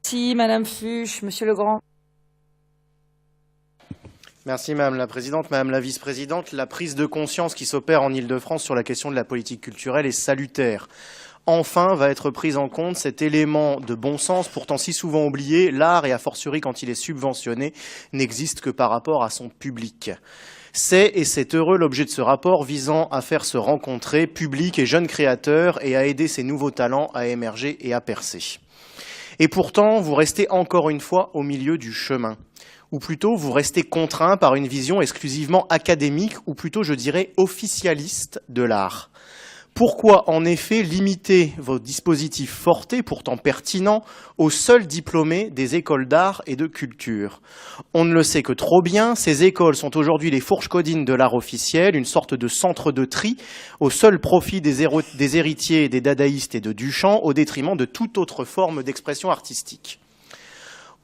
Merci, Madame Fuchs. Monsieur Legrand. Merci Madame la Présidente. Madame la Vice-Présidente, la prise de conscience qui s'opère en Île-de-France sur la question de la politique culturelle est salutaire. Enfin va être pris en compte cet élément de bon sens, pourtant si souvent oublié, l'art, et a fortiori quand il est subventionné, n'existe que par rapport à son public. Et c'est heureux l'objet de ce rapport visant à faire se rencontrer public et jeunes créateurs et à aider ces nouveaux talents à émerger et à percer. Et pourtant, vous restez encore une fois au milieu du chemin. Ou plutôt, vous restez contraint par une vision exclusivement académique, ou plutôt, je dirais, officialiste de l'art. Pourquoi, en effet, limiter vos dispositifs Forte, pourtant pertinents, aux seuls diplômés des écoles d'art et de culture? On ne le sait que trop bien, ces écoles sont aujourd'hui les fourches codines de l'art officiel, une sorte de centre de tri, au seul profit des héritiers, des dadaïstes et de Duchamp, au détriment de toute autre forme d'expression artistique.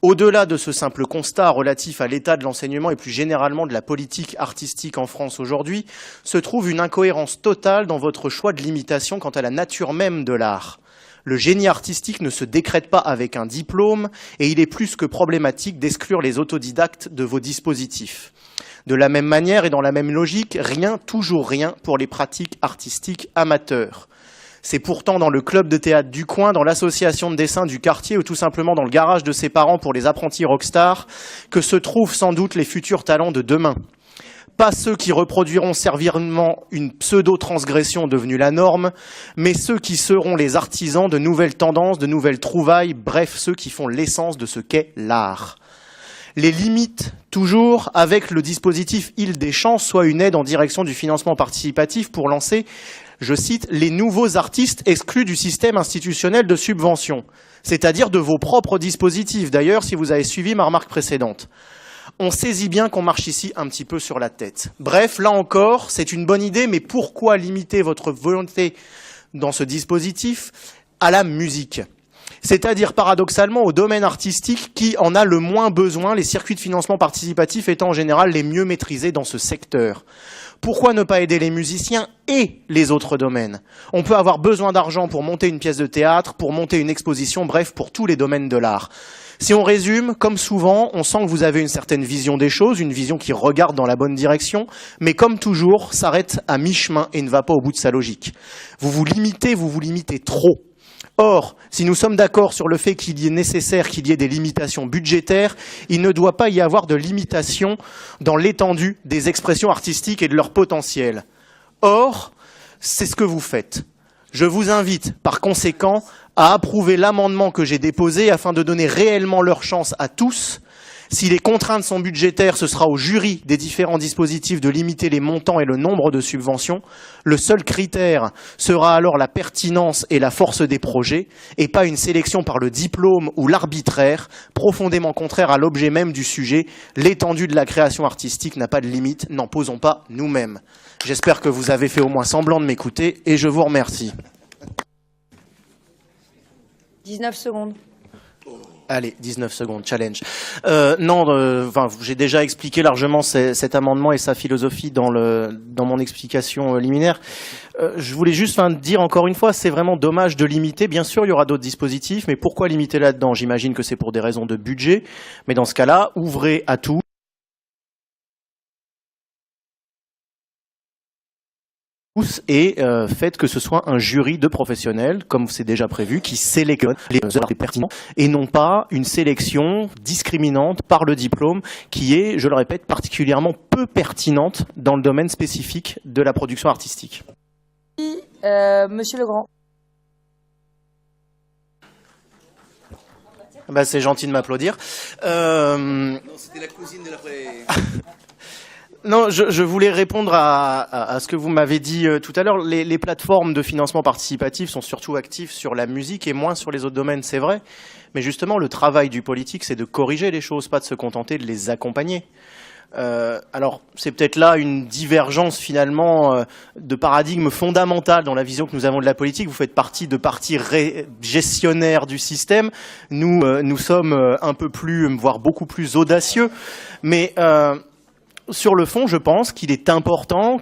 Au-delà de ce simple constat relatif à l'état de l'enseignement et plus généralement de la politique artistique en France aujourd'hui, se trouve une incohérence totale dans votre choix de limitation quant à la nature même de l'art. Le génie artistique ne se décrète pas avec un diplôme et il est plus que problématique d'exclure les autodidactes de vos dispositifs. De la même manière et dans la même logique, rien, toujours rien pour les pratiques artistiques amateurs. C'est pourtant dans le club de théâtre du coin, dans l'association de dessin du quartier ou tout simplement dans le garage de ses parents pour les apprentis rockstars que se trouvent sans doute les futurs talents de demain. Pas ceux qui reproduiront servilement une pseudo-transgression devenue la norme, mais ceux qui seront les artisans de nouvelles tendances, de nouvelles trouvailles, bref, ceux qui font l'essence de ce qu'est l'art. Les limites, toujours, avec le dispositif Île-des-Champs, soit une aide en direction du financement participatif pour lancer, je cite, les nouveaux artistes exclus du système institutionnel de subvention, c'est-à-dire de vos propres dispositifs. D'ailleurs, si vous avez suivi ma remarque précédente. On saisit bien qu'on marche ici un petit peu sur la tête. Bref, là encore, c'est une bonne idée, mais pourquoi limiter votre volonté dans ce dispositif à la musique ? C'est-à-dire paradoxalement au domaine artistique qui en a le moins besoin, les circuits de financement participatif étant en général les mieux maîtrisés dans ce secteur. Pourquoi ne pas aider les musiciens et les autres domaines? On peut avoir besoin d'argent pour monter une pièce de théâtre, pour monter une exposition, bref, pour tous les domaines de l'art. Si on résume, comme souvent, on sent que vous avez une certaine vision des choses, une vision qui regarde dans la bonne direction, mais comme toujours, s'arrête à mi-chemin et ne va pas au bout de sa logique. Vous vous limitez trop. Or, si nous sommes d'accord sur le fait qu'il est nécessaire qu'il y ait des limitations budgétaires, il ne doit pas y avoir de limitation dans l'étendue des expressions artistiques et de leur potentiel. Or, c'est ce que vous faites. Je vous invite, par conséquent, à approuver l'amendement que j'ai déposé afin de donner réellement leur chance à tous. Si les contraintes sont budgétaires, ce sera au jury des différents dispositifs de limiter les montants et le nombre de subventions. Le seul critère sera alors la pertinence et la force des projets, et pas une sélection par le diplôme ou l'arbitraire, profondément contraire à l'objet même du sujet. L'étendue de la création artistique n'a pas de limite, n'en posons pas nous-mêmes. J'espère que vous avez fait au moins semblant de m'écouter, et je vous remercie. 19 secondes. Allez, 19 secondes, challenge. J'ai déjà expliqué largement cet amendement et sa philosophie dans mon explication liminaire. Je voulais juste dire encore une fois, c'est vraiment dommage de limiter. Bien sûr, il y aura d'autres dispositifs, mais pourquoi limiter là-dedans? J'imagine que c'est pour des raisons de budget, mais dans ce cas-là, ouvrez à tout. Et faites que ce soit un jury de professionnels, comme c'est déjà prévu, qui sélectionne les œuvres les pertinents, et non pas une sélection discriminante par le diplôme, qui est, je le répète, particulièrement peu pertinente dans le domaine spécifique de la production artistique. Monsieur Legrand. C'est gentil de m'applaudir. Non, c'était la cousine de l'après. Non, je voulais répondre à ce que vous m'avez dit tout à l'heure. Les plateformes de financement participatif sont surtout actives sur la musique et moins sur les autres domaines, c'est vrai. Mais justement, le travail du politique, c'est de corriger les choses, pas de se contenter de les accompagner. Alors, c'est peut-être là une divergence finalement de paradigme fondamental dans la vision que nous avons de la politique. Vous faites partie de partis gestionnaires du système. Nous sommes un peu plus, voire beaucoup plus audacieux. Mais sur le fond, je pense qu'il est important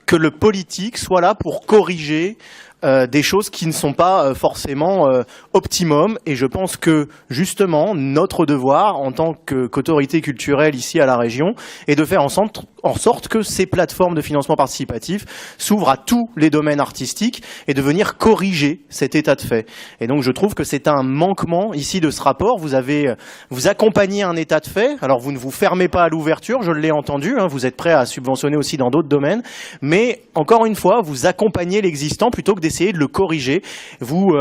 que le politique soit là pour corriger des choses qui ne sont pas forcément optimum. Et je pense que justement notre devoir en tant qu'autorité culturelle ici à la région est de faire en sorte que ces plateformes de financement participatif s'ouvrent à tous les domaines artistiques et de venir corriger cet état de fait. Et donc je trouve que c'est un manquement ici de ce rapport. Vous accompagnez un état de fait. Alors vous ne vous fermez pas à l'ouverture, je l'ai entendu, hein, vous êtes prêt à subventionner aussi dans d'autres domaines, mais encore une fois, vous accompagnez l'existant plutôt que d'essayer de le corriger. Vous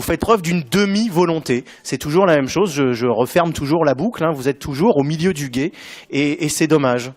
faites preuve d'une demi-volonté. C'est toujours la même chose, je referme toujours la boucle, hein, vous êtes toujours au milieu du gué et c'est dommage.